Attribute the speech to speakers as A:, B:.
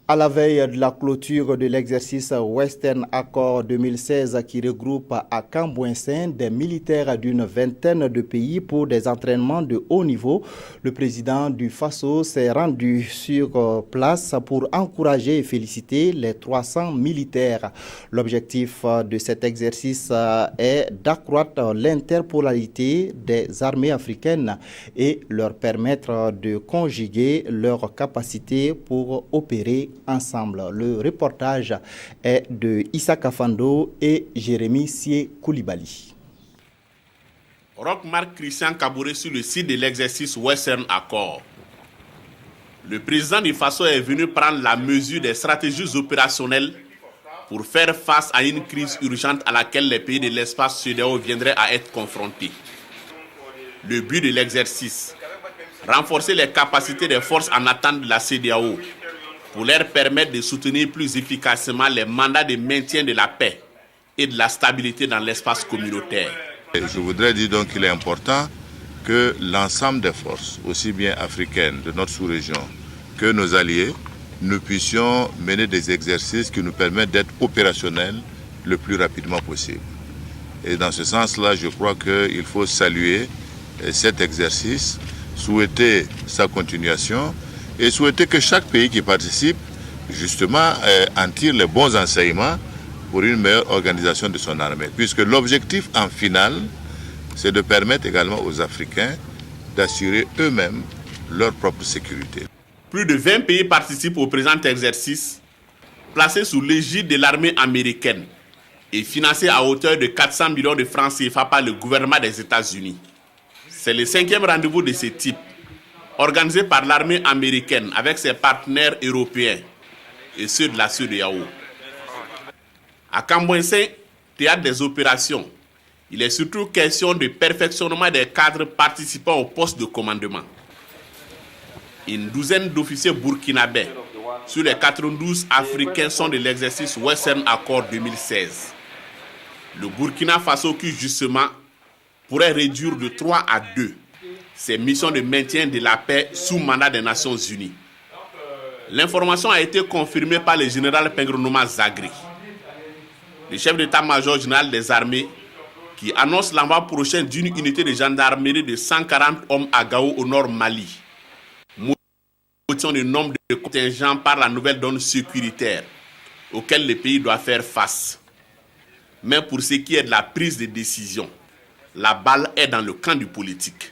A: À la veille de la clôture de l'exercice Western Accord 2016 qui regroupe à Cambouensin des militaires d'une vingtaine de pays pour des entraînements de haut niveau, le président du FASO s'est rendu sur place pour encourager et féliciter les 300 militaires. L'objectif de cet exercice est d'accroître l'interpolarité des armées africaines et leur permettre de conjuguer leurs capacités pour opérer ensemble. Le reportage est de Issa Kafando et Jérémy Sié Koulibaly.
B: Roch-Marc Christian Kabouré sur le site de l'exercice Western Accord. Le président du FASO est venu prendre la mesure des stratégies opérationnelles pour faire face à une crise urgente à laquelle les pays de l'espace CEDEAO viendraient à être confrontés. Le but de l'exercice, renforcer les capacités des forces en attente de la CEDEAO pour leur permettre de soutenir plus efficacement les mandats de maintien de la paix et de la stabilité dans l'espace communautaire.
C: Je voudrais dire donc qu'il est important que l'ensemble des forces, aussi bien africaines de notre sous-région que nos alliés, nous puissions mener des exercices qui nous permettent d'être opérationnels le plus rapidement possible. Et dans ce sens-là, je crois qu'il faut saluer cet exercice, souhaiter sa continuation et souhaiter que chaque pays qui participe, justement, en tire les bons enseignements pour une meilleure organisation de son armée. Puisque l'objectif en final, c'est de permettre également aux Africains d'assurer eux-mêmes leur propre sécurité.
B: Plus de 20 pays participent au présent exercice, placé sous l'égide de l'armée américaine et financé à hauteur de 400 millions de francs CFA par le gouvernement des États-Unis. C'est le 5e rendez-vous de ce type, organisé par l'armée américaine avec ses partenaires européens et ceux de la CEDEAO. À Cambouensin, théâtre des opérations, il est surtout question de perfectionnement des cadres participant au poste de commandement. Une douzaine d'officiers burkinabés sur les 92 Africains sont de l'exercice Western Accord 2016. Le Burkina Faso qui justement pourrait réduire de 3 à 2 ses missions de maintien de la paix sous mandat des Nations Unies. L'information a été confirmée par le général Pengronoma Zagri, le chef d'état-major général des armées, qui annonce l'envoi prochain d'une unité de gendarmerie de 140 hommes à Gao au nord Mali. Motion du nombre de contingents par la nouvelle donne sécuritaire auquel le pays doit faire face. Mais pour ce qui est de la prise de décision, la balle est dans le camp du politique.